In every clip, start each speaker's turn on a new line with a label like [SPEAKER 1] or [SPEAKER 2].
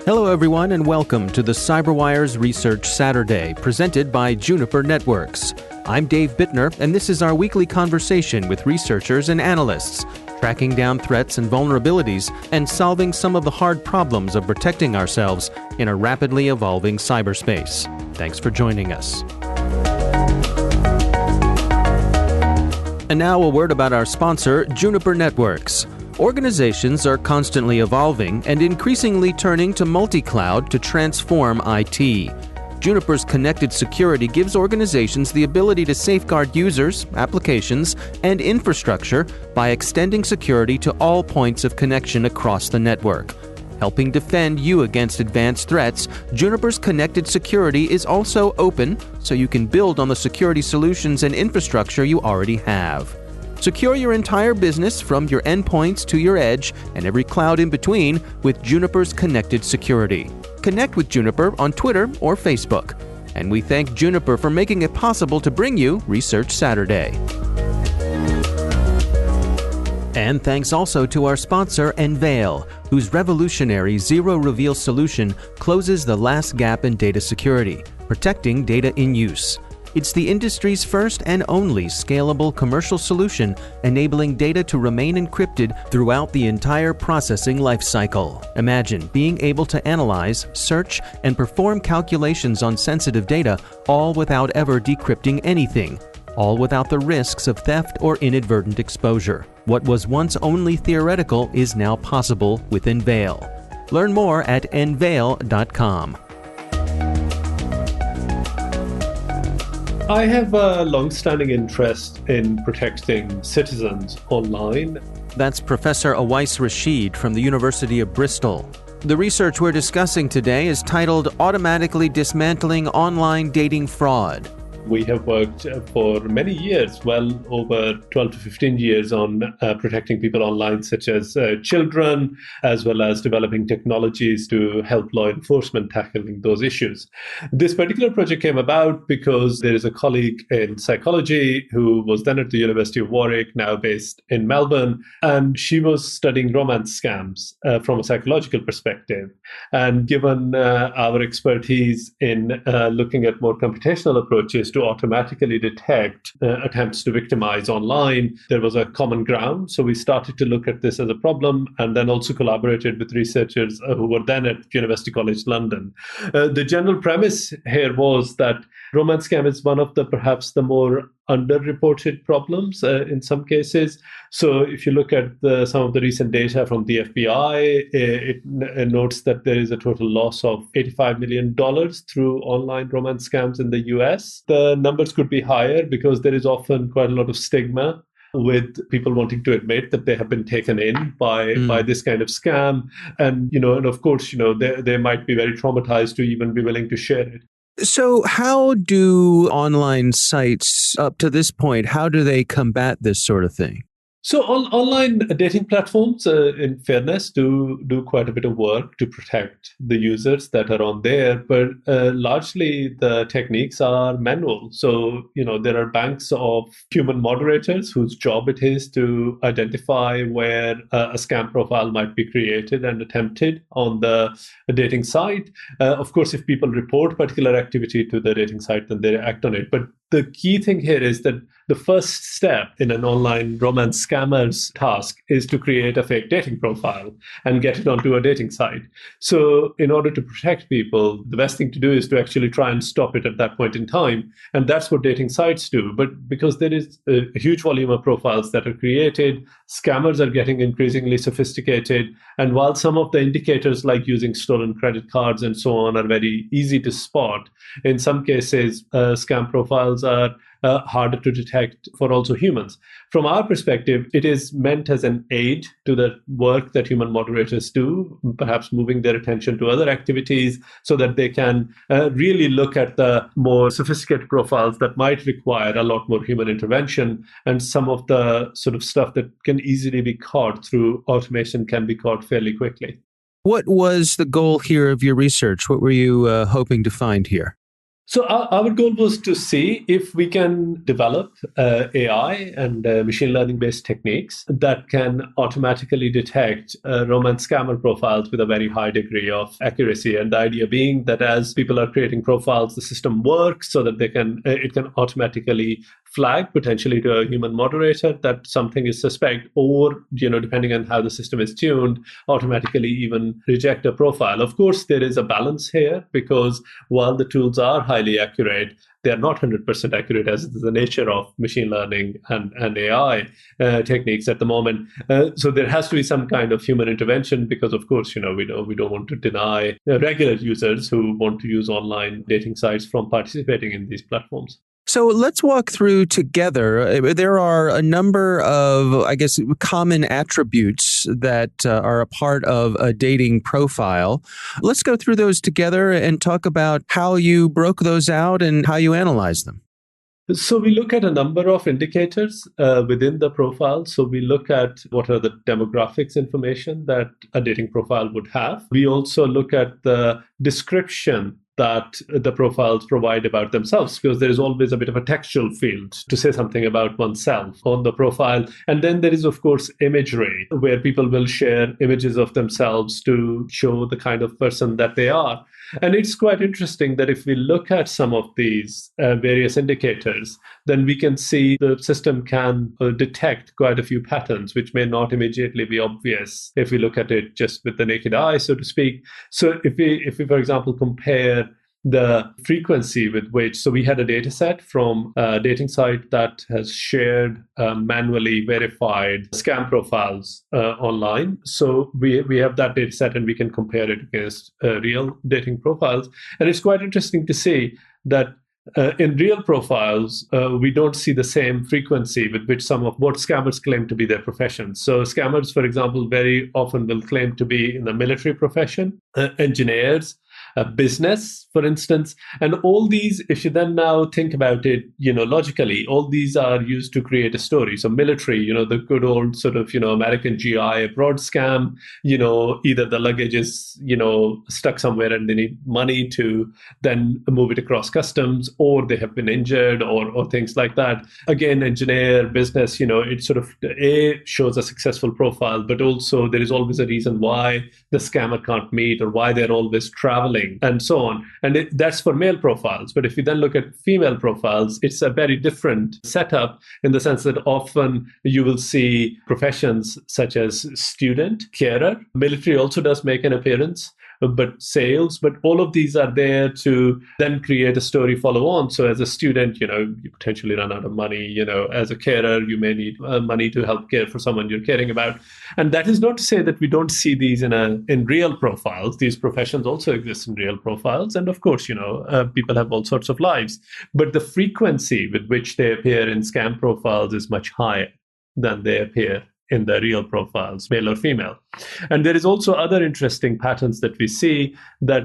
[SPEAKER 1] Hello, everyone, and welcome to the CyberWire's Research Saturday, presented by Juniper Networks. I'm Dave Bittner, and this is our weekly conversation with researchers and analysts, tracking down threats and vulnerabilities and solving some of the hard problems of protecting ourselves in a rapidly evolving cyberspace. Thanks for joining us. And now a word about our sponsor, Juniper Networks. Organizations are constantly evolving and increasingly turning to multi-cloud to transform IT. Juniper's connected security gives organizations the ability to safeguard users, applications, and infrastructure by extending security to all points of connection across the network. Helping defend you against advanced threats, Juniper's connected security is also open, so you can build on the security solutions and infrastructure you already have. Secure your entire business from your endpoints to your edge and every cloud in between with Juniper's connected security. Connect with Juniper on Twitter or Facebook. And we thank Juniper for making it possible to bring you Research Saturday. And thanks also to our sponsor, Enveil, whose revolutionary zero-reveal solution closes the last gap in data security, protecting data in use. It's the industry's first and only scalable commercial solution, enabling data to remain encrypted throughout the entire processing lifecycle. Imagine being able to analyze, search, and perform calculations on sensitive data, all without ever decrypting anything, all without the risks of theft or inadvertent exposure. What was once only theoretical is now possible with Enveil. Learn more at enveil.com.
[SPEAKER 2] I have a long-standing interest in protecting citizens online.
[SPEAKER 1] That's Professor Awais Rashid from the University of Bristol. The research we're discussing today is titled Automatically Dismantling Online Dating Fraud.
[SPEAKER 2] We have worked for many years, well over 12 to 15 years, on protecting people online, such as children, as well as developing technologies to help law enforcement tackling those issues. This particular project came about because there is a colleague in psychology who was then at the University of Warwick, now based in Melbourne, and she was studying romance scams from a psychological perspective. And given our expertise in looking at more computational approaches to automatically detect attempts to victimize online, there was a common ground. So we started to look at this as a problem and then also collaborated with researchers who were then at University College London. The general premise here was that romance scam is one of the perhaps the more underreported problems in some cases. So if you look at some of the recent data from the FBI, it notes that there is a total loss of $85 million through online romance scams in the US. The numbers could be higher because there is often quite a lot of stigma with people wanting to admit that they have been taken in by this kind of scam. And, and of course, they might be very traumatized to even be willing to share it.
[SPEAKER 1] So how do online sites, up to this point, how do they combat this sort of thing?
[SPEAKER 2] So online dating platforms, in fairness, do quite a bit of work to protect the users that are on there, but largely the techniques are manual. So, there are banks of human moderators whose job it is to identify where a scam profile might be created and attempted on the dating site. Of course, if people report particular activity to the dating site, then they act on it. But the key thing here is that the first step in an online romance scammer's task is to create a fake dating profile and get it onto a dating site. So in order to protect people, the best thing to do is to actually try and stop it at that point in time. And that's what dating sites do. But because there is a huge volume of profiles that are created, scammers are getting increasingly sophisticated. And while some of the indicators like using stolen credit cards and so on are very easy to spot, in some cases, scam profiles are harder to detect for also humans. From our perspective, it is meant as an aid to the work that human moderators do, perhaps moving their attention to other activities so that they can really look at the more sophisticated profiles that might require a lot more human intervention. And some of the sort of stuff that can easily be caught through automation can be caught fairly quickly.
[SPEAKER 1] What was the goal here of your research? What were you hoping to find here?
[SPEAKER 2] So our goal was to see if we can develop AI and machine learning-based techniques that can automatically detect romance scammer profiles with a very high degree of accuracy. And the idea being that as people are creating profiles, the system works so that it can automatically flag potentially to a human moderator that something is suspect, or depending on how the system is tuned, automatically even reject a profile. Of course, there is a balance here, because while the tools are highly accurate, they are not 100% accurate, as is the nature of machine learning and AI techniques at the moment. So there has to be some kind of human intervention, because of course, we don't want to deny regular users who want to use online dating sites from participating in these platforms.
[SPEAKER 1] So let's walk through together. There are a number of, I guess, common attributes that are a part of a dating profile. Let's go through those together and talk about how you broke those out and how you analyze them.
[SPEAKER 2] So we look at a number of indicators within the profile. So we look at what are the demographics information that a dating profile would have. We also look at the description that the profiles provide about themselves, because there is always a bit of a textual field to say something about oneself on the profile. And then there is, of course, imagery, where people will share images of themselves to show the kind of person that they are. And it's quite interesting that if we look at some of these various indicators, then we can see the system can detect quite a few patterns, which may not immediately be obvious if we look at it just with the naked eye, so to speak. So if we, for example, compare the frequency with which, so we had a data set from a dating site that has shared manually verified scam profiles online. So we have that data set and we can compare it against real dating profiles. And it's quite interesting to see that in real profiles, we don't see the same frequency with which some of what scammers claim to be their profession. So scammers, for example, very often will claim to be in the military profession, engineers, business, for instance. And all these, if you then now think about it, logically, all these are used to create a story. So military, the good old sort of, American GI abroad scam, either the luggage is, stuck somewhere and they need money to then move it across customs, or they have been injured or things like that. Again, engineer, business, it sort of shows a successful profile, but also there is always a reason why the scammer can't meet or why they're always traveling and so on. And that's for male profiles. But if you then look at female profiles, it's a very different setup, in the sense that often you will see professions such as student, carer. Military also does make an appearance, but sales, but all of these are there to then create a story follow on. So as a student, you potentially run out of money. As a carer, you may need money to help care for someone you're caring about. And that is not to say that we don't see these in real profiles. These professions also exist in real profiles. And of course, people have all sorts of lives. But the frequency with which they appear in scam profiles is much higher than they appear in the real profiles, male or female. And there is also other interesting patterns that we see that,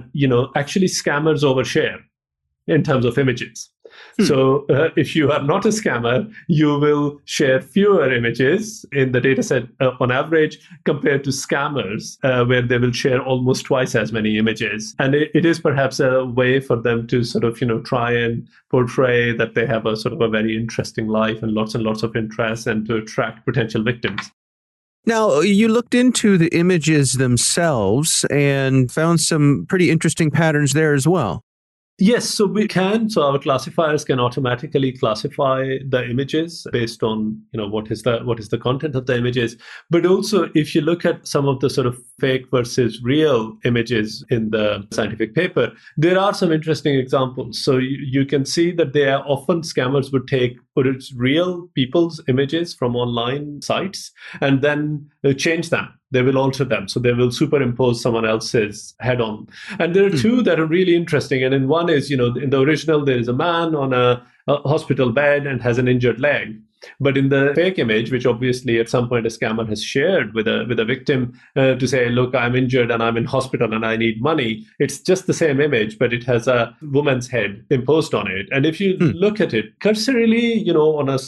[SPEAKER 2] actually scammers overshare in terms of images. So if you are not a scammer, you will share fewer images in the data set on average, compared to scammers, where they will share almost twice as many images. And it is perhaps a way for them to sort of, try and portray that they have a sort of a very interesting life and lots of interests, and to attract potential victims.
[SPEAKER 1] Now, you looked into the images themselves and found some pretty interesting patterns there as well.
[SPEAKER 2] Yes, so we can. So our classifiers can automatically classify the images based on, what is the content of the images. But also, if you look at some of the sort of fake versus real images in the scientific paper, there are some interesting examples. So you can see that they are often, scammers would take real people's images from online sites and then change them. They will alter them. So they will superimpose someone else's head on. And there are two that are really interesting. And in one is, in the original, there is a man on a hospital bed and has an injured leg. But in the fake image, which obviously at some point a scammer has shared with a victim to say, look, I'm injured and I'm in hospital and I need money, it's just the same image, but it has a woman's head imposed on it. And if you look at it cursorily, on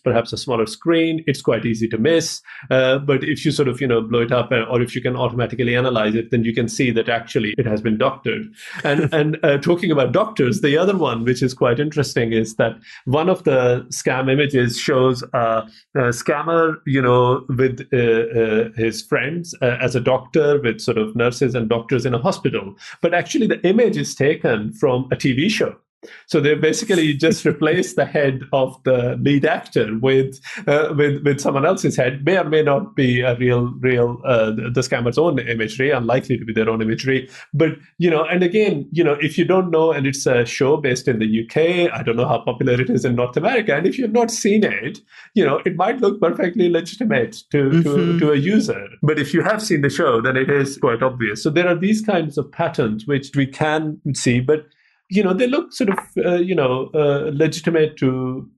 [SPEAKER 2] perhaps a smaller screen, it's quite easy to miss. But if you sort of, blow it up, or if you can automatically analyze it, then you can see that actually it has been doctored. And talking about doctors, the other one, which is quite interesting, is that one of the scam images shows a scammer, with his friends as a doctor, with sort of nurses and doctors in a hospital. But actually, the image is taken from a TV show. So they basically just replaced the head of the lead actor with someone else's head. May or may not be a real the scammer's own imagery, unlikely to be their own imagery. But and again, if you don't know, and it's a show based in the UK, I don't know how popular it is in North America, and if you've not seen it, it might look perfectly legitimate to a user. But if you have seen the show, then it is quite obvious. So there are these kinds of patterns which we can see, but they look sort of, legitimate to,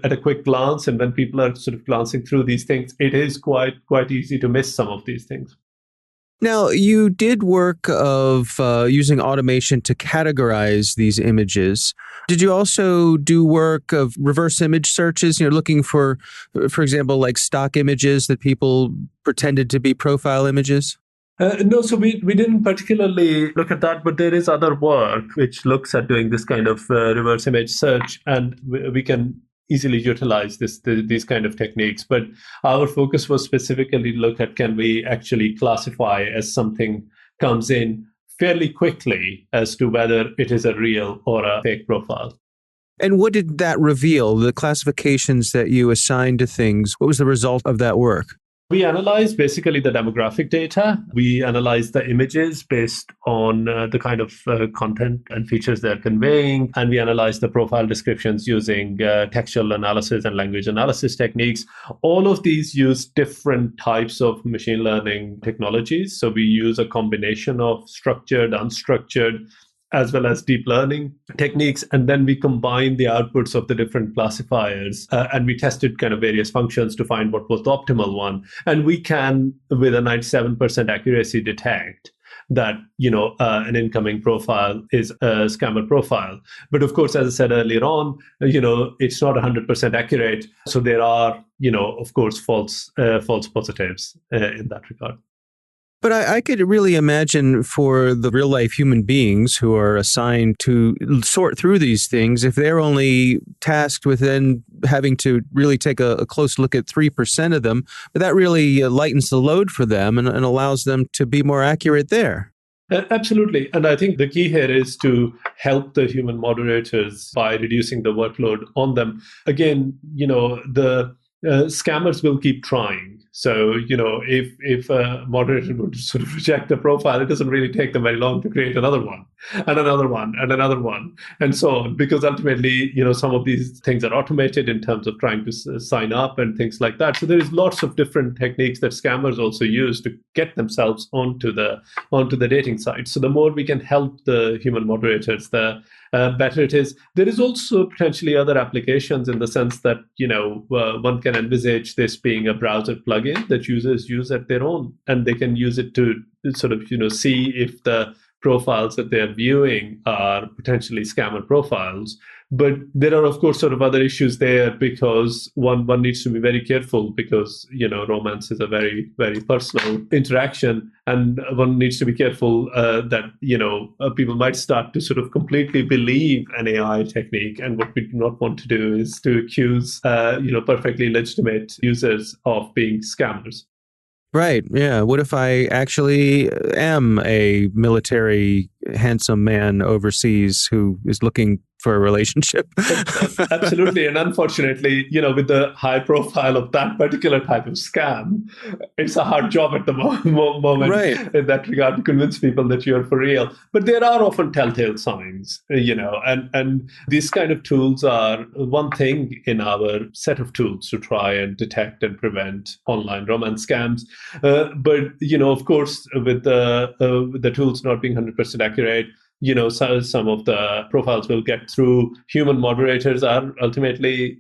[SPEAKER 2] at a quick glance. And when people are sort of glancing through these things, it is quite easy to miss some of these things.
[SPEAKER 1] Now, you did work of using automation to categorize these images. Did you also do work of reverse image searches, looking for example, like stock images that people pretended to be profile images?
[SPEAKER 2] No, so we didn't particularly look at that, but there is other work which looks at doing this kind of reverse image search, and we can easily utilize these kind of techniques. But our focus was specifically look at, can we actually classify as something comes in fairly quickly as to whether it is a real or a fake profile.
[SPEAKER 1] And what did that reveal, the classifications that you assigned to things? What was the result of that work?
[SPEAKER 2] We analyzed basically the demographic data. We analyzed the images based on the kind of content and features they're conveying. And we analyzed the profile descriptions using textual analysis and language analysis techniques. All of these use different types of machine learning technologies. So we use a combination of structured, unstructured, as well as deep learning techniques. And then we combine the outputs of the different classifiers and we tested kind of various functions to find what was the optimal one. And we can, with a 97% accuracy, detect that, an incoming profile is a scammer profile. But of course, as I said earlier on, it's not 100% accurate. So there are, of course, false positives in that regard.
[SPEAKER 1] But I could really imagine for the real life human beings who are assigned to sort through these things, if they're only tasked with then having to really take a close look at 3% of them, but that really lightens the load for them and allows them to be more accurate there.
[SPEAKER 2] Absolutely. And I think the key here is to help the human moderators by reducing the workload on them. Again, the scammers will keep trying. So, if a moderator would sort of reject a profile, it doesn't really take them very long to create another one and another one and another one and so on. Because ultimately, some of these things are automated in terms of trying to sign up and things like that. So there is lots of different techniques that scammers also use to get themselves onto the dating site. So the more we can help the human moderators, the better it is. There is also potentially other applications in the sense that, one can envisage this being a browser plugin that users use at their own, and they can use it to sort of, see if the profiles that they're viewing are potentially scammer profiles. But there are, of course, sort of other issues there because one needs to be very careful because, romance is a very, very personal interaction. And one needs to be careful that, people might start to sort of completely believe an AI technique. And what we do not want to do is to accuse, perfectly legitimate users of being scammers.
[SPEAKER 1] Right. Yeah. What if I actually am a military handsome man overseas who is looking for a relationship?
[SPEAKER 2] Absolutely. And unfortunately, with the high profile of that particular type of scam, it's a hard job at the moment
[SPEAKER 1] Right.
[SPEAKER 2] in that regard to convince people that you're for real. But there are often telltale signs, and these kind of tools are one thing in our set of tools to try and detect and prevent online romance scams. But, of course, with the tools not being 100% accurate, So some of the profiles will get through. Human moderators are ultimately,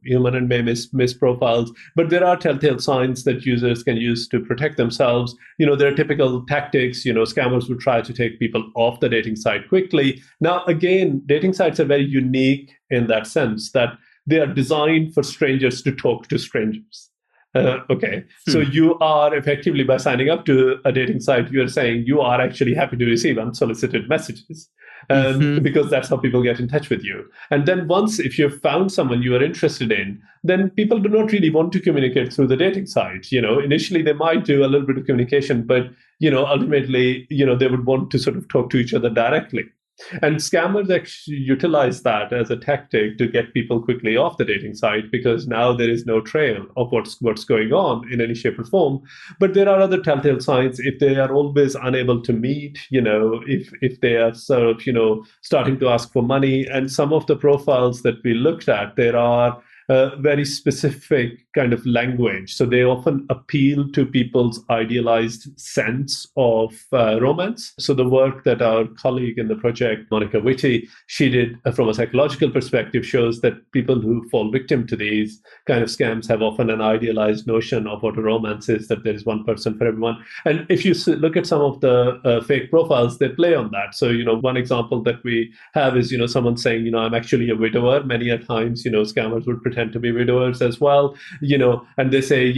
[SPEAKER 2] human and may miss profiles. But there are telltale signs that users can use to protect themselves. There are typical tactics. Scammers will try to take people off the dating site quickly. Now, again, dating sites are very unique in that sense that they are designed for strangers to talk to strangers. Okay. So you are effectively, by signing up to a dating site, you're saying you are actually happy to receive unsolicited messages because that's how people get in touch with you. And then once, if you've found someone you are interested in, then people do not really want to communicate through the dating site. Initially they might do a little bit of communication, but, ultimately, they would want to sort of talk to each other directly. And scammers actually utilize that as a tactic to get people quickly off the dating site, because now there is no trail of what's going on in any shape or form. But there are other telltale signs. If they are always unable to meet, if they are sort of, starting to ask for money. And some of the profiles that we looked at, there are very specific kind of language. So they often appeal to people's idealized sense of romance. So the work that our colleague in the project, Monica Whitty, she did from a psychological perspective shows that people who fall victim to these kind of scams have often an idealized notion of what a romance is, that there is one person for everyone. And if you look at some of the fake profiles, they play on that. So, one example that we have is, someone saying, I'm actually a widower. Many a times, scammers would pretend to be widowers as well, and they say,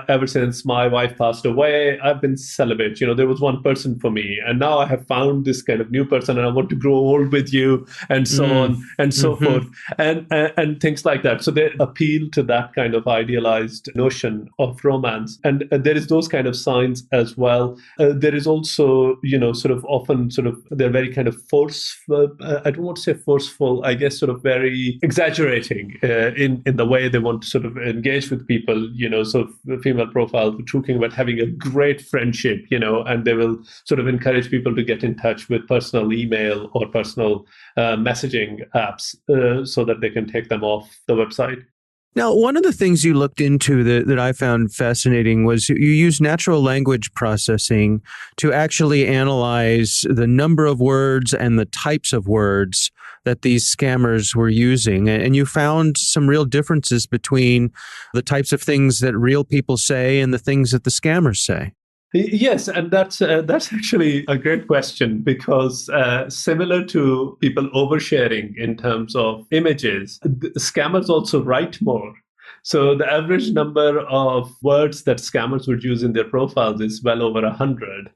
[SPEAKER 2] ever since my wife passed away, I've been celibate. There was one person for me, and now I have found this kind of new person, and I want to grow old with you, and so on and so forth, and things like that. So they appeal to that kind of idealized notion of romance, and there is those kind of signs as well. There is also, they're very kind of forceful. I don't want to say forceful. I guess sort of very exaggerating in the way they want to sort of engage with people, so female profiles were talking about having a great friendship, and they will sort of encourage people to get in touch with personal email or personal messaging apps so that they can take them off the website.
[SPEAKER 1] Now, one of the things you looked into that I found fascinating was you use natural language processing to actually analyze the number of words and the types of words that these scammers were using. And you found some real differences between the types of things that real people say and the things that the scammers say.
[SPEAKER 2] Yes, and that's actually a great question, because similar to people oversharing in terms of images, scammers also write more. So the average number of words that scammers would use in their profiles is well over 100,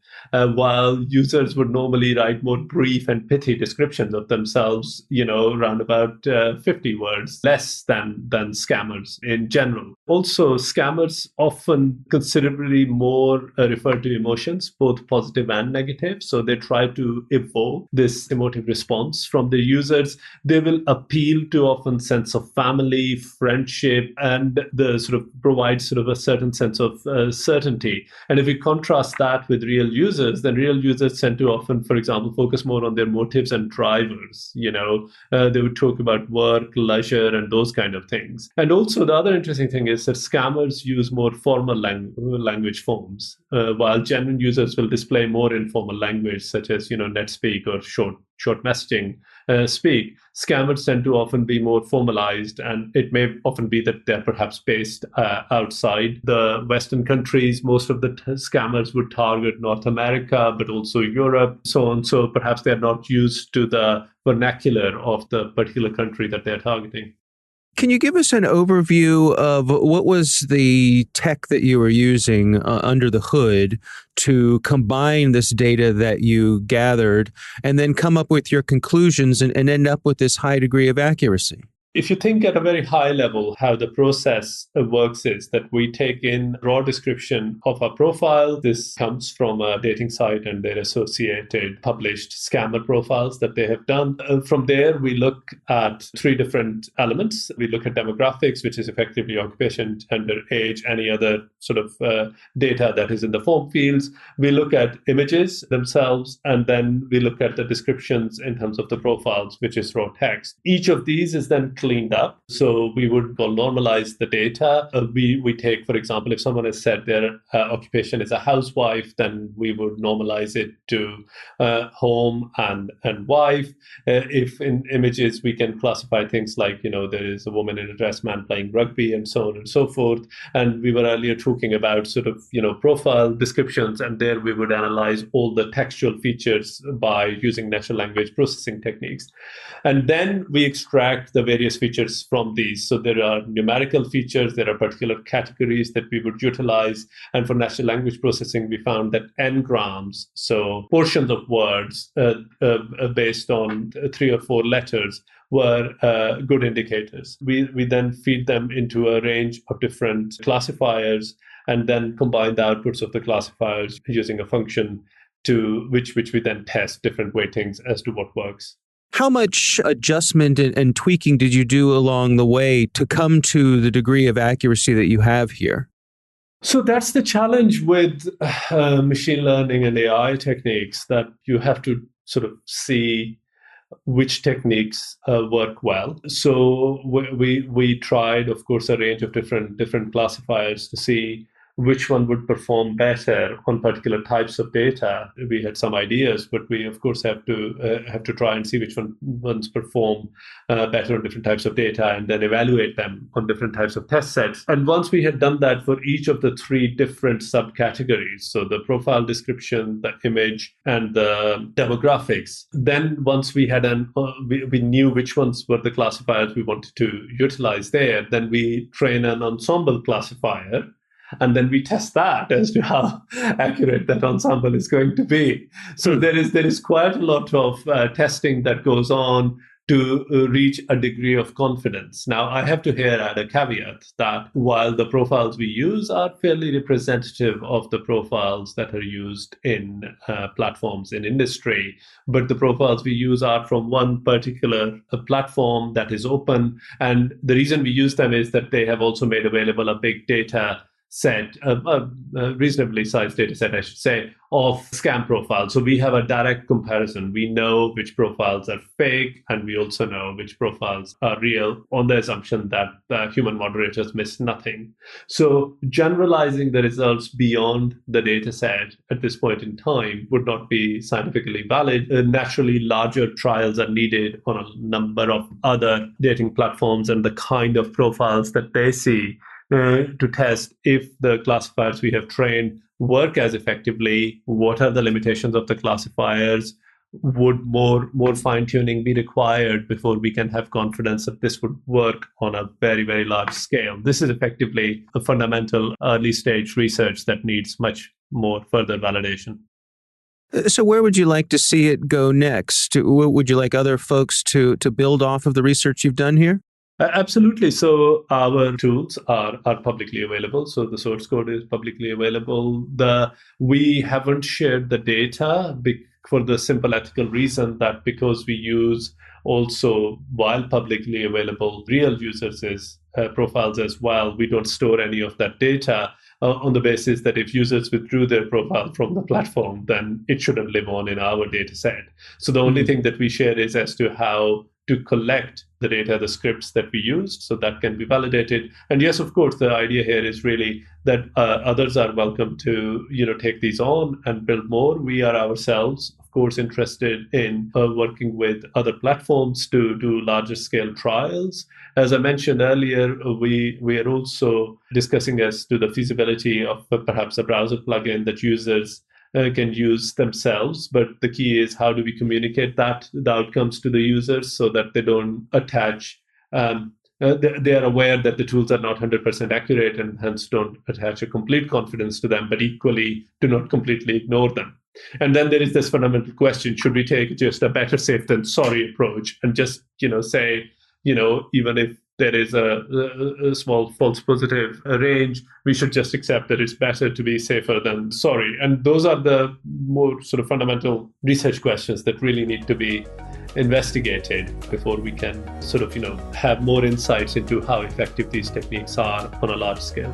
[SPEAKER 2] while users would normally write more brief and pithy descriptions of themselves, around about 50 words, less than scammers in general. Also, scammers often considerably more refer to emotions, both positive and negative. So they try to evoke this emotive response from the users. They will appeal to often sense of family, friendship, and the sort of provide sort of a certain sense of certainty. And if we contrast that with real users, then real users tend to often, for example, focus more on their motives and drivers. They would talk about work, leisure, and those kind of things. And also the other interesting thing is that scammers use more formal language forms, while genuine users will display more informal language, such as, NetSpeak or short messaging speak. Scammers tend to often be more formalized, and it may often be that they're perhaps based outside the Western countries. Most of the scammers would target North America, but also Europe, so on. So perhaps they're not used to the vernacular of the particular country that they're targeting.
[SPEAKER 1] Can you give us an overview of what was the tech that you were using under the hood to combine this data that you gathered and then come up with your conclusions and end up with this high degree of accuracy?
[SPEAKER 2] If you think at a very high level, how the process works is that we take in raw description of our profile. This comes from a dating site and their associated published scammer profiles that they have done. From there, we look at three different elements. We look at demographics, which is effectively occupation, gender, age, any other sort of data that is in the form fields. We look at images themselves, and then we look at the descriptions in terms of the profiles, which is raw text. Each of these is then cleaned up. So we would normalize the data. We take, for example, if someone has said their occupation is a housewife, then we would normalize it to home and wife. If in images we can classify things like, there is a woman in a dress, man playing rugby, and so on and so forth. And we were earlier talking about sort of, profile descriptions, and there we would analyze all the textual features by using natural language processing techniques. And then we extract the various features from these. So there are numerical features, there are particular categories that we would utilize. And for natural language processing, we found that n-grams, so portions of words based on 3 or 4 letters, were good indicators. We then feed them into a range of different classifiers and then combine the outputs of the classifiers using a function to which we then test different weightings as to what works.
[SPEAKER 1] How much adjustment and tweaking did you do along the way to come to the degree of accuracy that you have here?
[SPEAKER 2] So that's the challenge with machine learning and AI techniques, that you have to sort of see which techniques work well. So we tried, of course, a range of different classifiers to see which one would perform better on particular types of data. We had some ideas, but we of course have to try and see which ones perform better on different types of data, and then evaluate them on different types of test sets. And once we had done that for each of the 3 different subcategories, so the profile description, the image, and the demographics, then once we had we knew which ones were the classifiers we wanted to utilize there, then we train an ensemble classifier. And then we test that as to how accurate that ensemble is going to be. So there is quite a lot of testing that goes on to reach a degree of confidence. Now, I have to here add a caveat that while the profiles we use are fairly representative of the profiles that are used in platforms in industry, but the profiles we use are from one particular platform that is open. And the reason we use them is that they have also made available a big data set, a reasonably sized data set, I should say, of scam profiles. So we have a direct comparison. We know which profiles are fake, and we also know which profiles are real, on the assumption that the human moderators miss nothing. So generalizing the results beyond the data set at this point in time would not be scientifically valid. Naturally, larger trials are needed on a number of other dating platforms and the kind of profiles that they see to test if the classifiers we have trained work as effectively. What are the limitations of the classifiers? Would more fine-tuning be required before we can have confidence that this would work on a very, very large scale? This is effectively a fundamental early-stage research that needs much more further validation.
[SPEAKER 1] So where would you like to see it go next? Would you like other folks to build off of the research you've done here?
[SPEAKER 2] Absolutely. So our tools are publicly available. So the source code is publicly available. We haven't shared the data for the simple ethical reason that because we use also, while publicly available, real users' profiles as well, we don't store any of that data on the basis that if users withdrew their profile from the platform, then it shouldn't live on in our data set. So the only thing that we share is as to how to collect the data, the scripts that we used, so that can be validated. And yes, of course, the idea here is really that others are welcome to take these on and build more. We are ourselves, of course, interested in working with other platforms to do larger scale trials. As I mentioned earlier, we are also discussing as to the feasibility of perhaps a browser plugin that users can use themselves, but the key is how do we communicate the outcomes to the users so that they don't attach, they are aware that the tools are not 100% accurate and hence don't attach a complete confidence to them, but equally do not completely ignore them. And then there is this fundamental question, should we take just a better safe than sorry approach and just, say, even if there is a small false positive range, we should just accept that it's better to be safer than sorry. And those are the more sort of fundamental research questions that really need to be investigated before we can sort of, have more insights into how effective these techniques are on a large scale.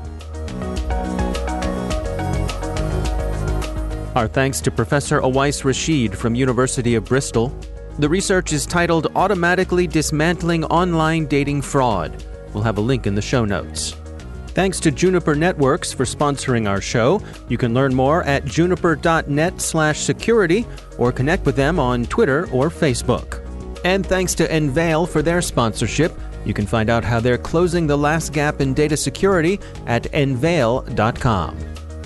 [SPEAKER 1] Our thanks to Professor Awais Rashid from University of Bristol. The research is titled Automatically Dismantling Online Dating Fraud. We'll have a link in the show notes. Thanks to Juniper Networks for sponsoring our show. You can learn more at juniper.net/security or connect with them on Twitter or Facebook. And thanks to Enveil for their sponsorship. You can find out how they're closing the last gap in data security at enveil.com.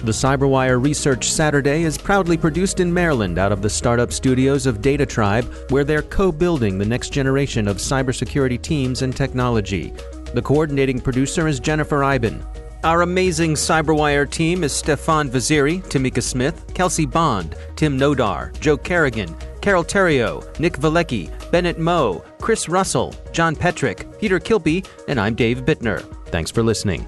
[SPEAKER 1] The CyberWire Research Saturday is proudly produced in Maryland out of the startup studios of Data Tribe, where they're co-building the next generation of cybersecurity teams and technology. The coordinating producer is Jennifer Iben. Our amazing CyberWire team is Stefan Vaziri, Tamika Smith, Kelsey Bond, Tim Nodar, Joe Kerrigan, Carol Terrio, Nick Valecki, Bennett Moe, Chris Russell, John Petrick, Peter Kilpie, and I'm Dave Bittner. Thanks for listening.